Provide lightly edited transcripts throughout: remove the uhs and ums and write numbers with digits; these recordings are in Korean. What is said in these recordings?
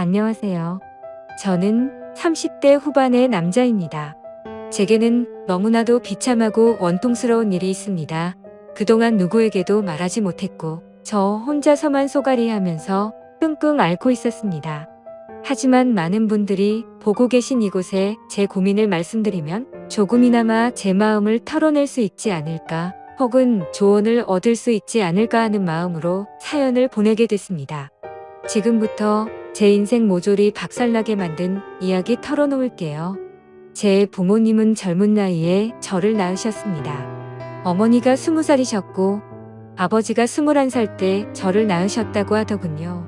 안녕하세요. 저는 30대 후반의 남자입니다. 제게는 너무나도 비참하고 원통스러운 일이 있습니다. 그동안 누구에게도 말하지 못했고 저 혼자서만 쏘가리하면서 끙끙 앓고 있었습니다. 하지만 많은 분들이 보고 계신 이곳에 제 고민을 말씀드리면 조금이나마 제 마음을 털어낼 수 있지 않을까, 혹은 조언을 얻을 수 있지 않을까 하는 마음으로 사연을 보내게 됐습니다. 지금부터 제 인생 모조리 박살나게 만든 이야기 털어놓을게요. 제 부모님은 젊은 나이에 저를 낳으셨습니다. 어머니가 20살이셨고 아버지가 21살 때 저를 낳으셨다고 하더군요.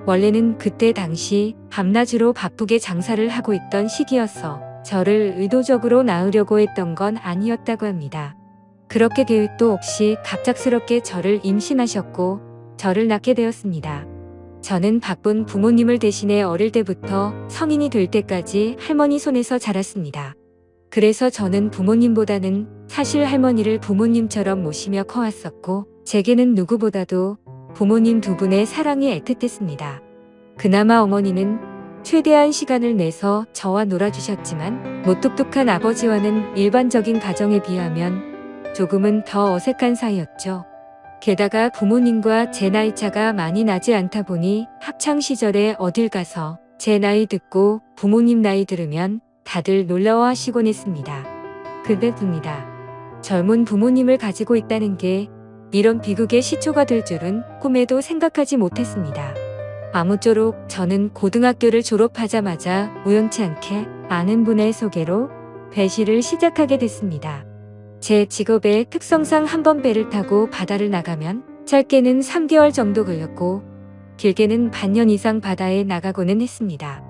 원래는 그때 당시 밤낮으로 바쁘게 장사를 하고 있던 시기여서 저를 의도적으로 낳으려고 했던 건 아니었다고 합니다. 그렇게 계획도 없이 갑작스럽게 저를 임신하셨고 저를 낳게 되었습니다. 저는 바쁜 부모님을 대신해 어릴 때부터 성인이 될 때까지 할머니 손에서 자랐습니다. 그래서 저는 부모님보다는 사실 할머니를 부모님처럼 모시며 커왔었고, 제게는 누구보다도 부모님 두 분의 사랑이 애틋했습니다. 그나마 어머니는 최대한 시간을 내서 저와 놀아주셨지만 무뚝뚝한 아버지와는 일반적인 가정에 비하면 조금은 더 어색한 사이였죠. 게다가 부모님과 제 나이 차가 많이 나지 않다 보니 학창시절에 어딜 가서 제 나이 듣고 부모님 나이 들으면 다들 놀라워하시곤 했습니다. 그때입니다. 젊은 부모님을 가지고 있다는 게 이런 비극의 시초가 될 줄은 꿈에도 생각하지 못했습니다. 아무쪼록 저는 고등학교를 졸업하자마자 우연치 않게 아는 분의 소개로 배시를 시작하게 됐습니다. 제 직업의 특성상 한 번 배를 타고 바다를 나가면 짧게는 3개월 정도 걸렸고 길게는 반년 이상 바다에 나가고는 했습니다.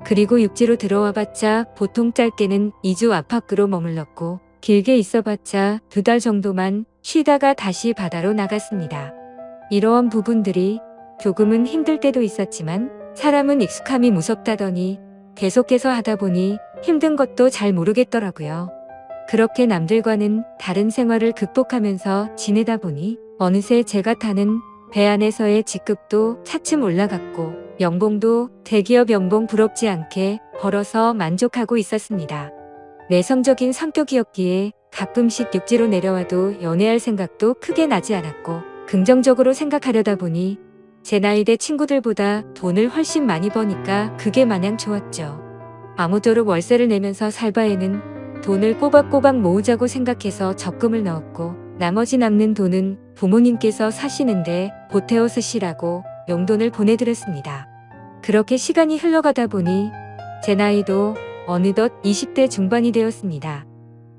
그리고 육지로 들어와봤자 보통 짧게는 2주 안팎으로 머물렀고 길게 있어봤자 2달 정도만 쉬다가 다시 바다로 나갔습니다. 이러한 부분들이 조금은 힘들 때도 있었지만 사람은 익숙함이 무섭다더니 계속해서 하다 보니 힘든 것도 잘 모르겠더라고요. 그렇게 남들과는 다른 생활을 극복하면서 지내다 보니 어느새 제가 타는 배 안에서의 직급도 차츰 올라갔고 연봉도 대기업 연봉 부럽지 않게 벌어서 만족하고 있었습니다. 내성적인 성격이었기에 가끔씩 육지로 내려와도 연애할 생각도 크게 나지 않았고 긍정적으로 생각하려다 보니 제 나이대 친구들보다 돈을 훨씬 많이 버니까 그게 마냥 좋았죠. 아무쪼록 월세를 내면서 살 바에는 돈을 꼬박꼬박 모으자고 생각해서 적금을 넣었고 나머지 남는 돈은 부모님께서 사시는데 보태어 쓰시라고 용돈을 보내드렸습니다. 그렇게 시간이 흘러가다 보니 제 나이도 어느덧 20대 중반이 되었습니다.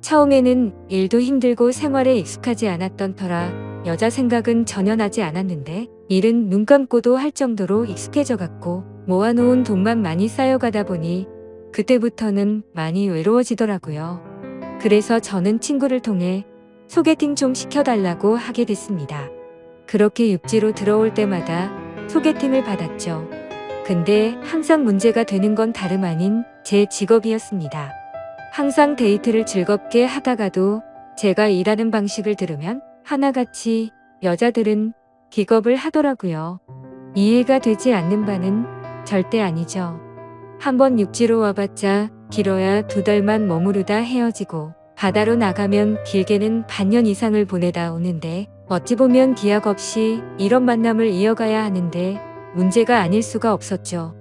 처음에는 일도 힘들고 생활에 익숙하지 않았던 터라 여자 생각은 전혀 나지 않았는데 일은 눈 감고도 할 정도로 익숙해져 갔고 모아놓은 돈만 많이 쌓여가다 보니 그때부터는 많이 외로워지더라고요. 그래서 저는 친구를 통해 소개팅 좀 시켜달라고 하게 됐습니다. 그렇게 육지로 들어올 때마다 소개팅을 받았죠. 근데 항상 문제가 되는 건 다름 아닌 제 직업이었습니다. 항상 데이트를 즐겁게 하다가도 제가 일하는 방식을 들으면 하나같이 여자들은 기겁을 하더라고요. 이해가 되지 않는 바는 절대 아니죠. 한번 육지로 와봤자 길어야 2달만 머무르다 헤어지고 바다로 나가면 길게는 반년 이상을 보내다 오는데 어찌 보면 기약 없이 이런 만남을 이어가야 하는데 문제가 아닐 수가 없었죠.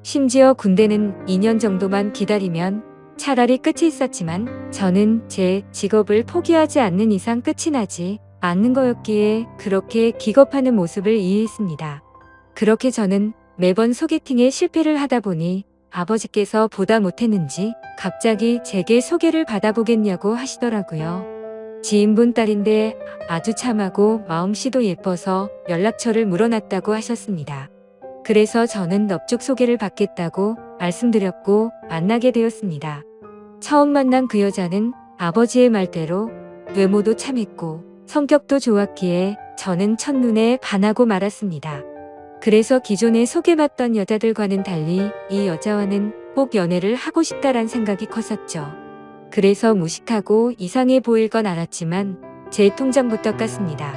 심지어 군대는 2년 정도만 기다리면 차라리 끝이 있었지만 저는 제 직업을 포기하지 않는 이상 끝이 나지 않는 거였기에 그렇게 기겁하는 모습을 이해했습니다. 그렇게 저는 매번 소개팅에 실패를 하다 보니 아버지께서 보다 못했는지 갑자기 제게 소개를 받아보겠냐고 하시더라고요. 지인분 딸인데 아주 참하고 마음씨도 예뻐서 연락처를 물어놨다고 하셨습니다. 그래서 저는 넙죽 소개를 받겠다고 말씀드렸고 만나게 되었습니다. 처음 만난 그 여자는 아버지의 말대로 외모도 참했고 성격도 좋았기에 저는 첫눈에 반하고 말았습니다. 그래서 기존에 소개받던 여자들과는 달리 이 여자와는 꼭 연애를 하고 싶다란 생각이 컸었죠. 그래서 무식하고 이상해 보일 건 알았지만 제 통장부터 깠습니다.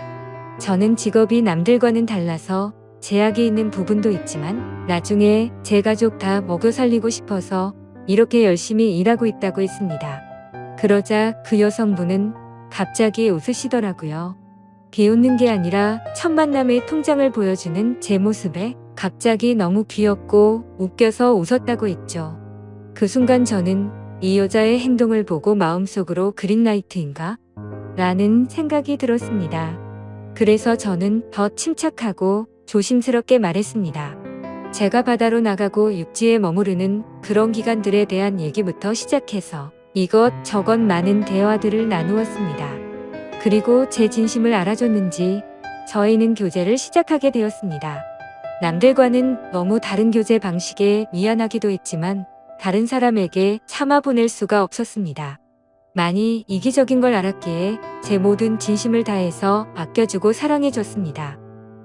저는 직업이 남들과는 달라서 제약이 있는 부분도 있지만 나중에 제 가족 다 먹여 살리고 싶어서 이렇게 열심히 일하고 있다고 했습니다. 그러자 그 여성분은 갑자기 웃으시더라고요. 비웃는 게 아니라 첫 만남의 통장을 보여주는 제 모습에 갑자기 너무 귀엽고 웃겨서 웃었다고 했죠. 그 순간 저는 이 여자의 행동을 보고 마음속으로 그린라이트인가? 라는 생각이 들었습니다. 그래서 저는 더 침착하고 조심스럽게 말했습니다. 제가 바다로 나가고 육지에 머무르는 그런 기간들에 대한 얘기부터 시작해서 이것저것 많은 대화들을 나누었습니다. 그리고 제 진심을 알아줬는지 저희는 교제를 시작하게 되었습니다. 남들과는 너무 다른 교제 방식에 미안하기도 했지만 다른 사람에게 참아 보낼 수가 없었습니다. 많이 이기적인 걸 알았기에 제 모든 진심을 다해서 아껴주고 사랑해줬습니다.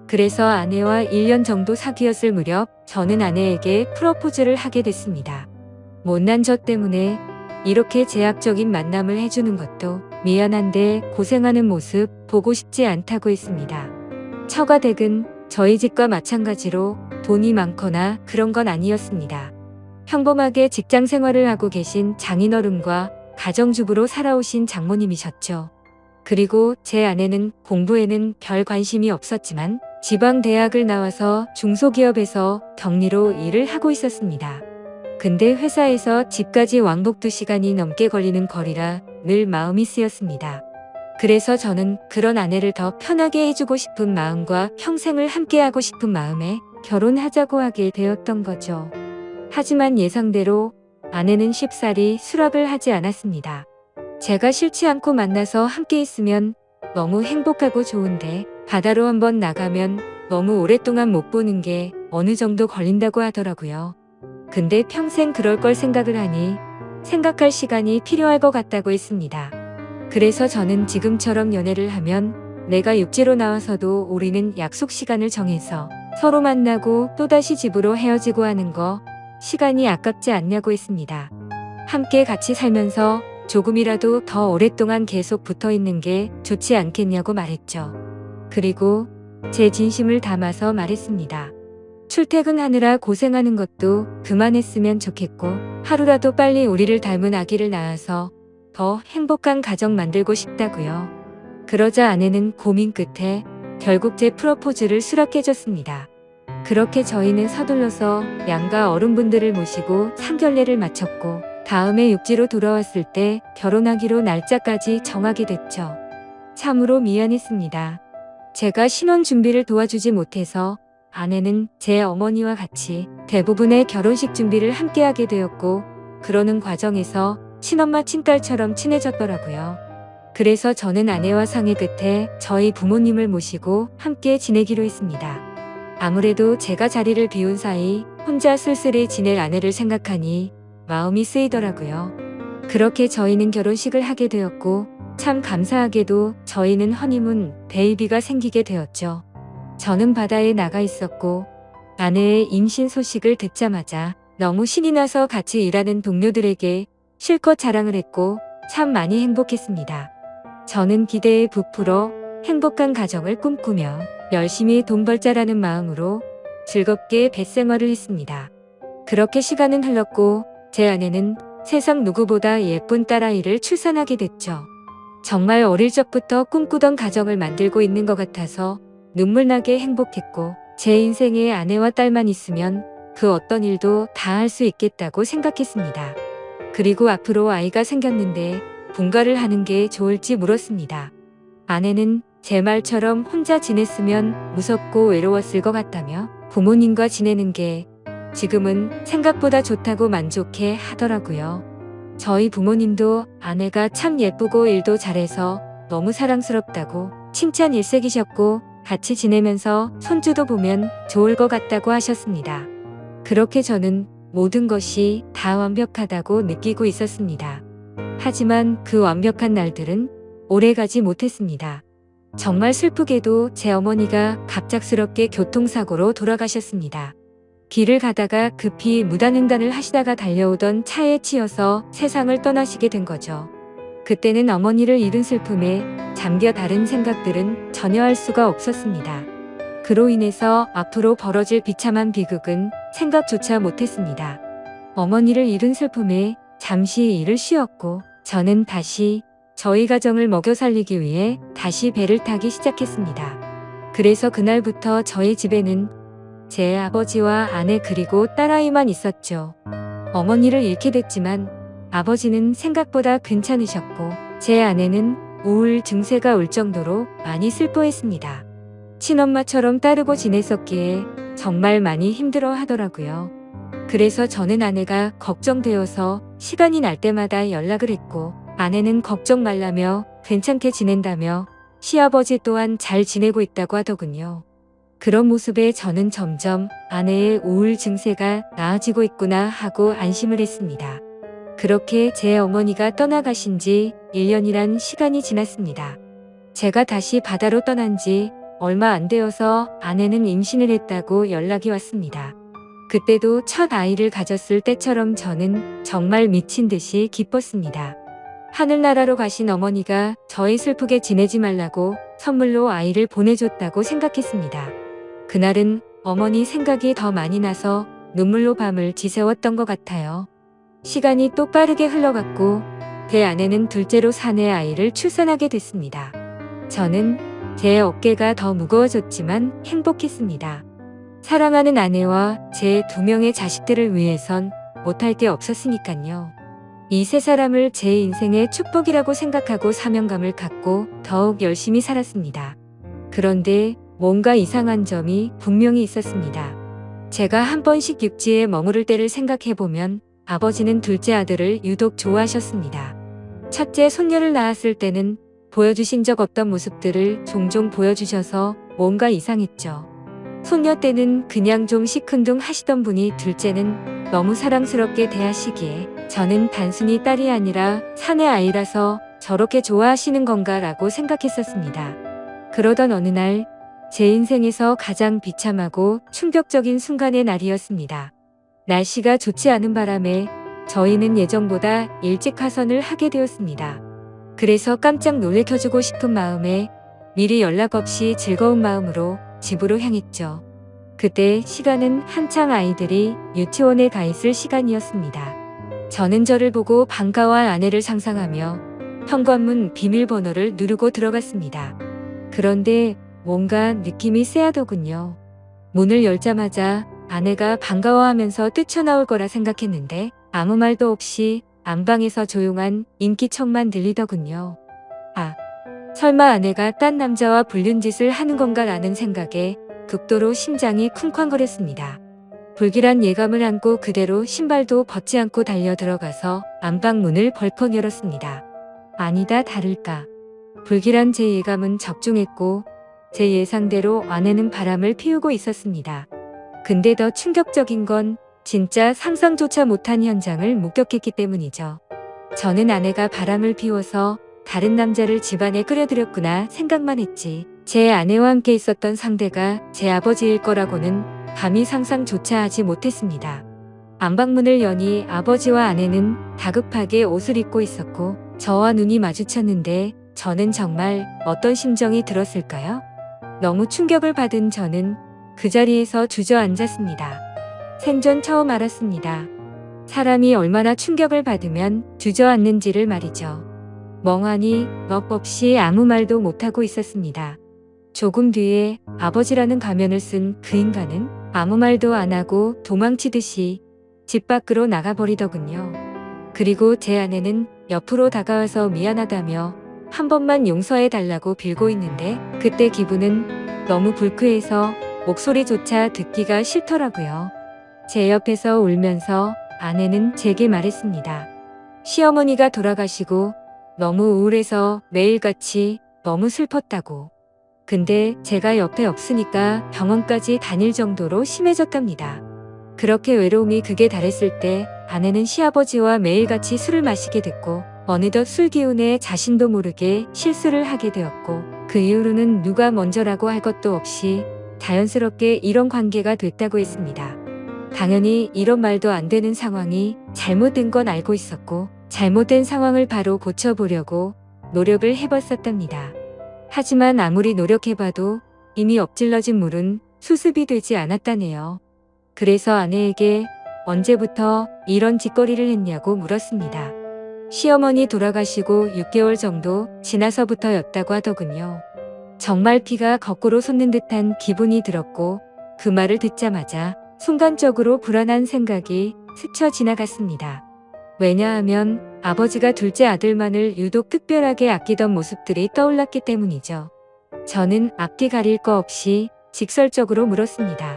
그래서 아내와 1년 정도 사귀었을 무렵 저는 아내에게 프로포즈를 하게 됐습니다. 못난 저 때문에 이렇게 제약적인 만남을 해주는 것도 미안한데 고생하는 모습 보고 싶지 않다고 했습니다. 처가댁은 저희 집과 마찬가지로 돈이 많거나 그런 건 아니었습니다. 평범하게 직장 생활을 하고 계신 장인어른과 가정주부로 살아오신 장모님이셨죠. 그리고 제 아내는 공부에는 별 관심이 없었지만 지방대학을 나와서 중소기업에서 격리로 일을 하고 있었습니다. 근데 회사에서 집까지 왕복 2시간이 넘게 걸리는 거리라 늘 마음이 쓰였습니다. 그래서 저는 그런 아내를 더 편하게 해주고 싶은 마음과 평생을 함께하고 싶은 마음에 결혼하자고 하게 되었던 거죠. 하지만 예상대로 아내는 쉽사리 수락을 하지 않았습니다. 제가 싫지 않고 만나서 함께 있으면 너무 행복하고 좋은데 바다로 한번 나가면 너무 오랫동안 못 보는 게 어느 정도 걸린다고 하더라고요. 근데 평생 그럴 걸 생각을 하니 생각할 시간이 필요할 것 같다고 했습니다. 그래서 저는 지금처럼 연애를 하면 내가 육지로 나와서도 우리는 약속 시간을 정해서 서로 만나고 또다시 집으로 헤어지고 하는 거 시간이 아깝지 않냐고 했습니다. 함께 같이 살면서 조금이라도 더 오랫동안 계속 붙어 있는 게 좋지 않겠냐고 말했죠. 그리고 제 진심을 담아서 말했습니다. 출퇴근하느라 고생하는 것도 그만했으면 좋겠고 하루라도 빨리 우리를 닮은 아기를 낳아서 더 행복한 가정 만들고 싶다고요. 그러자 아내는 고민 끝에 결국 제 프로포즈를 수락해줬습니다. 그렇게 저희는 서둘러서 양가 어른분들을 모시고 상견례를 마쳤고 다음에 육지로 돌아왔을 때 결혼하기로 날짜까지 정하게 됐죠. 참으로 미안했습니다. 제가 신혼 준비를 도와주지 못해서 아내는 제 어머니와 같이 대부분의 결혼식 준비를 함께하게 되었고 그러는 과정에서 친엄마 친딸처럼 친해졌더라고요. 그래서 저는 아내와 상의 끝에 저희 부모님을 모시고 함께 지내기로 했습니다. 아무래도 제가 자리를 비운 사이 혼자 쓸쓸히 지낼 아내를 생각하니 마음이 쓰이더라고요. 그렇게 저희는 결혼식을 하게 되었고 참 감사하게도 저희는 허니문 베이비가 생기게 되었죠. 저는 바다에 나가 있었고 아내의 임신 소식을 듣자마자 너무 신이 나서 같이 일하는 동료들에게 실컷 자랑을 했고 참 많이 행복했습니다. 저는 기대에 부풀어 행복한 가정을 꿈꾸며 열심히 돈 벌자라는 마음으로 즐겁게 뱃생활을 했습니다. 그렇게 시간은 흘렀고 제 아내는 세상 누구보다 예쁜 딸아이를 출산하게 됐죠. 정말 어릴 적부터 꿈꾸던 가정을 만들고 있는 것 같아서 눈물나게 행복했고 제 인생에 아내와 딸만 있으면 그 어떤 일도 다 할 수 있겠다고 생각했습니다. 그리고 앞으로 아이가 생겼는데 분가를 하는 게 좋을지 물었습니다. 아내는 제 말처럼 혼자 지냈으면 무섭고 외로웠을 것 같다며 부모님과 지내는 게 지금은 생각보다 좋다고 만족해 하더라고요. 저희 부모님도 아내가 참 예쁘고 일도 잘해서 너무 사랑스럽다고 칭찬 일색이셨고 같이 지내면서 손주도 보면 좋을 것 같다고 하셨습니다. 그렇게 저는 모든 것이 다 완벽하다고 느끼고 있었습니다. 하지만 그 완벽한 날들은 오래가지 못했습니다. 정말 슬프게도 제 어머니가 갑작스럽게 교통사고로 돌아가셨습니다. 길을 가다가 급히 무단횡단을 하시다가 달려오던 차에 치여서 세상을 떠나시게 된 거죠. 그때는 어머니를 잃은 슬픔에 잠겨 다른 생각들은 전혀 할 수가 없었습니다. 그로 인해서 앞으로 벌어질 비참한 비극은 생각조차 못했습니다. 어머니를 잃은 슬픔에 잠시 일을 쉬었고 저는 다시 저희 가정을 먹여 살리기 위해 다시 배를 타기 시작했습니다. 그래서 그날부터 저희 집에는 제 아버지와 아내 그리고 딸아이만 있었죠. 어머니를 잃게 됐지만 아버지는 생각보다 괜찮으셨고 제 아내는 우울 증세가 올 정도로 많이 슬퍼했습니다. 친엄마처럼 따르고 지냈었기에 정말 많이 힘들어 하더라고요. 그래서 저는 아내가 걱정되어서 시간이 날 때마다 연락을 했고 아내는 걱정 말라며 괜찮게 지낸다며 시아버지 또한 잘 지내고 있다고 하더군요. 그런 모습에 저는 점점 아내의 우울 증세가 나아지고 있구나 하고 안심을 했습니다. 그렇게 제 어머니가 떠나가신 지 1년이란 시간이 지났습니다. 제가 다시 바다로 떠난 지 얼마 안 되어서 아내는 임신을 했다고 연락이 왔습니다. 그때도 첫 아이를 가졌을 때처럼 저는 정말 미친 듯이 기뻤습니다. 하늘나라로 가신 어머니가 저희 슬프게 지내지 말라고 선물로 아이를 보내줬다고 생각했습니다. 그날은 어머니 생각이 더 많이 나서 눈물로 밤을 지새웠던 것 같아요. 시간이 또 빠르게 흘러갔고 제 아내는 둘째로 사내 아이를 출산하게 됐습니다. 저는 제 어깨가 더 무거워졌지만 행복했습니다. 사랑하는 아내와 제 2명의 자식들을 위해선 못할 게 없었으니까요. 이 세 사람을 제 인생의 축복이라고 생각하고 사명감을 갖고 더욱 열심히 살았습니다. 그런데 뭔가 이상한 점이 분명히 있었습니다. 제가 한 번씩 육지에 머무를 때를 생각해보면 아버지는 둘째 아들을 유독 좋아하셨습니다. 첫째 손녀를 낳았을 때는 보여주신 적 없던 모습들을 종종 보여주셔서 뭔가 이상했죠. 손녀 때는 그냥 좀 시큰둥 하시던 분이 둘째는 너무 사랑스럽게 대하시기에 저는 단순히 딸이 아니라 사내 아이라서 저렇게 좋아하시는 건가라고 생각했었습니다. 그러던 어느 날 제 인생에서 가장 비참하고 충격적인 순간의 날이었습니다. 날씨가 좋지 않은 바람에 저희는 예정보다 일찍 하선을 하게 되었습니다. 그래서 깜짝 놀래켜주고 싶은 마음에 미리 연락 없이 즐거운 마음으로 집으로 향했죠. 그때 시간은 한창 아이들이 유치원에 가 있을 시간이었습니다. 저는 저를 보고 반가워할 아내를 상상하며 현관문 비밀번호를 누르고 들어갔습니다. 그런데 뭔가 느낌이 쎄하더군요. 문을 열자마자 아내가 반가워하면서 뛰쳐나올 거라 생각했는데 아무 말도 없이 안방에서 조용한 인기척만 들리더군요. 아, 설마 아내가 딴 남자와 불륜 짓을 하는 건가라는 생각에 극도로 심장이 쿵쾅거렸습니다. 불길한 예감을 안고 그대로 신발도 벗지 않고 달려 들어가서 안방 문을 벌컥 열었습니다. 아니다 다를까. 불길한 제 예감은 적중했고 제 예상대로 아내는 바람을 피우고 있었습니다. 근데 더 충격적인 건 진짜 상상조차 못한 현장을 목격했기 때문이죠. 저는 아내가 바람을 피워서 다른 남자를 집안에 끌어들였구나 생각만 했지 제 아내와 함께 있었던 상대가 제 아버지일 거라고는 감히 상상조차 하지 못했습니다. 안방문을 여니 아버지와 아내는 다급하게 옷을 입고 있었고 저와 눈이 마주쳤는데 저는 정말 어떤 심정이 들었을까요? 너무 충격을 받은 저는 그 자리에서 주저앉았습니다. 생전 처음 알았습니다. 사람이 얼마나 충격을 받으면 주저앉는지를 말이죠. 멍하니 넋 없이 아무 말도 못하고 있었습니다. 조금 뒤에 아버지라는 가면을 쓴 그 인간은 아무 말도 안 하고 도망치듯이 집 밖으로 나가버리더군요. 그리고 제 아내는 옆으로 다가와서 미안하다며 한 번만 용서해달라고 빌고 있는데 그때 기분은 너무 불쾌해서 목소리조차 듣기가 싫더라고요. 제 옆에서 울면서 아내는 제게 말했습니다. 시어머니가 돌아가시고 너무 우울해서 매일같이 너무 슬펐다고. 근데 제가 옆에 없으니까 병원까지 다닐 정도로 심해졌답니다. 그렇게 외로움이 극에 달했을 때 아내는 시아버지와 매일같이 술을 마시게 됐고 어느덧 술 기운에 자신도 모르게 실수를 하게 되었고 그 이후로는 누가 먼저라고 할 것도 없이 자연스럽게 이런 관계가 됐다고 했습니다. 당연히 이런 말도 안 되는 상황이 잘못된 건 알고 있었고 잘못된 상황을 바로 고쳐보려고 노력을 해봤었답니다. 하지만 아무리 노력해봐도 이미 엎질러진 물은 수습이 되지 않았다네요. 그래서 아내에게 언제부터 이런 짓거리를 했냐고 물었습니다. 시어머니 돌아가시고 6개월 정도 지나서부터였다고 하더군요. 정말 피가 거꾸로 솟는 듯한 기분이 들었고 그 말을 듣자마자 순간적으로 불안한 생각이 스쳐 지나갔습니다. 왜냐하면 아버지가 둘째 아들만을 유독 특별하게 아끼던 모습들이 떠올랐기 때문이죠. 저는 앞뒤 가릴 거 없이 직설적으로 물었습니다.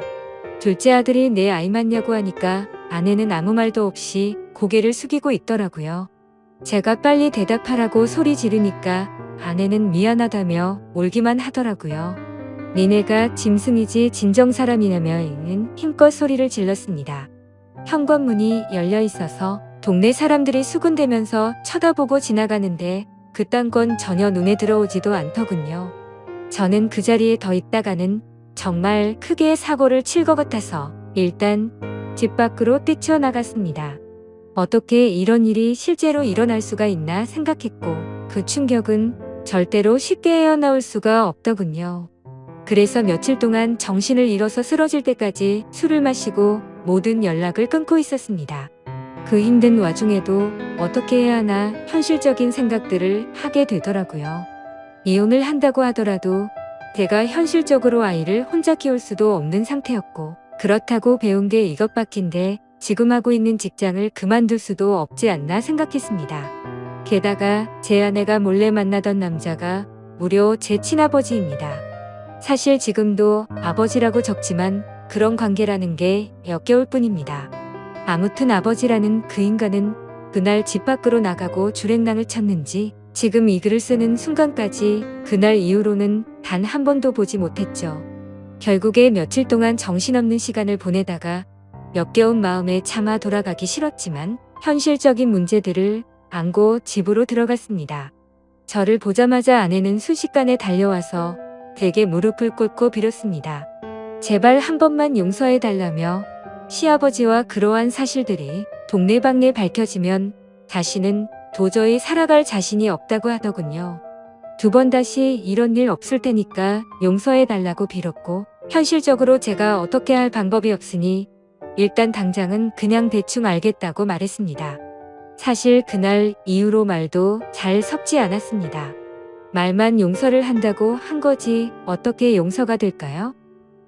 둘째 아들이 내 아이 맞냐고 하니까 아내는 아무 말도 없이 고개를 숙이고 있더라고요. 제가 빨리 대답하라고 소리 지르니까 아내는 미안하다며 울기만 하더라고요. 니네가 짐승이지 진정 사람이냐며 힘껏 소리를 질렀습니다. 현관문이 열려 있어서 동네 사람들이 수군대면서 쳐다보고 지나가는데 그딴 건 전혀 눈에 들어오지도 않더군요. 저는 그 자리에 더 있다가는 정말 크게 사고를 칠 것 같아서 일단 집 밖으로 뛰쳐나갔습니다. 어떻게 이런 일이 실제로 일어날 수가 있나 생각했고 그 충격은 절대로 쉽게 헤어나올 수가 없더군요. 그래서 며칠 동안 정신을 잃어서 쓰러질 때까지 술을 마시고 모든 연락을 끊고 있었습니다. 그 힘든 와중에도 어떻게 해야 하나 현실적인 생각들을 하게 되더라고요. 이혼을 한다고 하더라도 제가 현실적으로 아이를 혼자 키울 수도 없는 상태였고 그렇다고 배운 게 이것밖인데 지금 하고 있는 직장을 그만둘 수도 없지 않나 생각했습니다. 게다가 제 아내가 몰래 만나던 남자가 무려 제 친아버지입니다. 사실 지금도 아버지라고 적지만 그런 관계라는 게 역겨울 뿐입니다. 아무튼 아버지라는 그 인간은 그날 집 밖으로 나가고 주랭랑을 쳤는지 지금 이 글을 쓰는 순간까지 그날 이후로는 단 한 번도 보지 못했죠. 결국에 며칠 동안 정신없는 시간을 보내다가 역겨운 마음에 차마 돌아가기 싫었지만 현실적인 문제들을 안고 집으로 들어갔습니다. 저를 보자마자 아내는 순식간에 달려와서 베개 무릎을 꿇고 빌었습니다. 제발 한 번만 용서해달라며 시아버지와 그러한 사실들이 동네방네 밝혀지면 다시는 도저히 살아갈 자신이 없다고 하더군요. 두 번 다시 이런 일 없을 테니까 용서해달라고 빌었고 현실적으로 제가 어떻게 할 방법이 없으니 일단 당장은 그냥 대충 알겠다고 말했습니다. 사실 그날 이후로 말도 잘 섞지 않았습니다. 말만 용서를 한다고 한 거지 어떻게 용서가 될까요?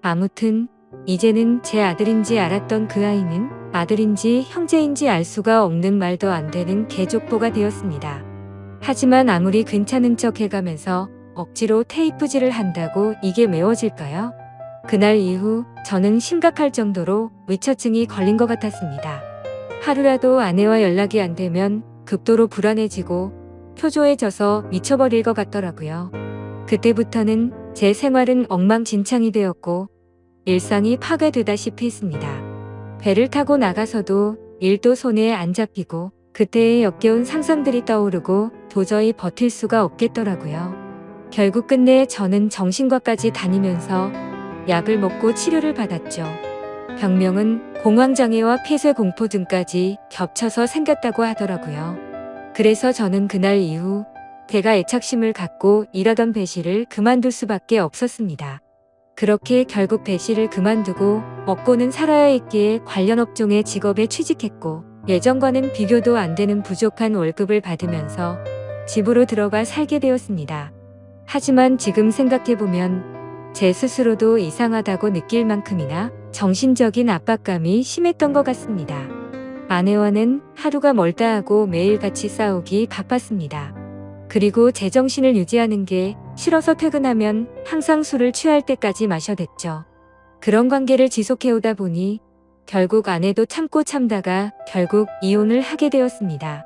아무튼 이제는 제 아들인지 알았던 그 아이는 아들인지 형제인지 알 수가 없는 말도 안 되는 개족보가 되었습니다. 하지만 아무리 괜찮은 척 해가면서 억지로 테이프질을 한다고 이게 메워질까요? 그날 이후 저는 심각할 정도로 위처증이 걸린 것 같았습니다. 하루라도 아내와 연락이 안 되면 극도로 불안해지고 초조해져서 미쳐버릴 것 같더라고요. 그때부터는 제 생활은 엉망진창이 되었고 일상이 파괴되다시피 했습니다. 배를 타고 나가서도 일도 손에 안 잡히고 그때의 역겨운 상상들이 떠오르고 도저히 버틸 수가 없겠더라고요. 결국 끝내 저는 정신과까지 다니면서 약을 먹고 치료를 받았죠. 병명은 공황장애와 폐쇄공포 등까지 겹쳐서 생겼다고 하더라고요. 그래서 저는 그날 이후 제가 애착심을 갖고 일하던 배실을 그만둘 수밖에 없었습니다. 그렇게 결국 배실을 그만두고 먹고는 살아야 했기에 관련 업종의 직업에 취직했고 예전과는 비교도 안 되는 부족한 월급을 받으면서 집으로 들어가 살게 되었습니다. 하지만 지금 생각해보면 제 스스로도 이상하다고 느낄 만큼이나 정신적인 압박감이 심했던 것 같습니다. 아내와는 하루가 멀다 하고 매일 같이 싸우기 바빴습니다. 그리고 제정신을 유지하는 게 싫어서 퇴근하면 항상 술을 취할 때까지 마셔댔죠. 그런 관계를 지속해오다 보니 결국 아내도 참고 참다가 결국 이혼을 하게 되었습니다.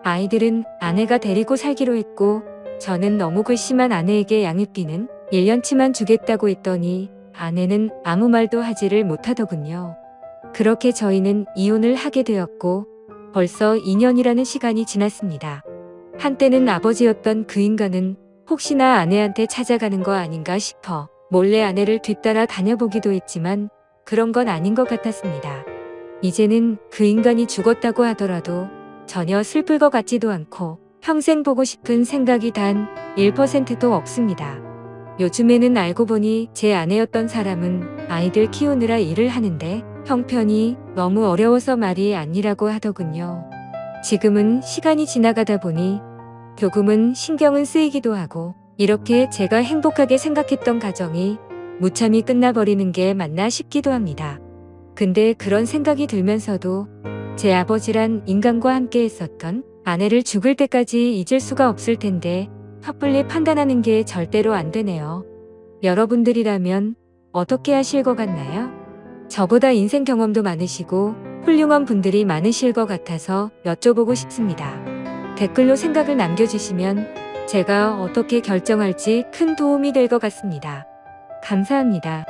아이들은 아내가 데리고 살기로 했고 저는 너무 괘씸한 아내에게 양육비는 1년치만 주겠다고 했더니 아내는 아무 말도 하지를 못하더군요. 그렇게 저희는 이혼을 하게 되었고 벌써 2년이라는 시간이 지났습니다. 한때는 아버지였던 그 인간은 혹시나 아내한테 찾아가는 거 아닌가 싶어 몰래 아내를 뒤따라 다녀보기도 했지만 그런 건 아닌 것 같았습니다. 이제는 그 인간이 죽었다고 하더라도 전혀 슬플 것 같지도 않고 평생 보고 싶은 생각이 단 1%도 없습니다. 요즘에는 알고 보니 제 아내였던 사람은 아이들 키우느라 일을 하는데 형편이 너무 어려워서 말이 아니라고 하더군요. 지금은 시간이 지나가다 보니 조금은 신경은 쓰이기도 하고 이렇게 제가 행복하게 생각했던 가정이 무참히 끝나버리는 게 맞나 싶기도 합니다. 근데 그런 생각이 들면서도 제 아버지란 인간과 함께 했었던 아내를 죽을 때까지 잊을 수가 없을 텐데 섣불리 판단하는 게 절대로 안 되네요. 여러분들이라면 어떻게 하실 것 같나요? 저보다 인생 경험도 많으시고 훌륭한 분들이 많으실 것 같아서 여쭤보고 싶습니다. 댓글로 생각을 남겨주시면 제가 어떻게 결정할지 큰 도움이 될 것 같습니다. 감사합니다.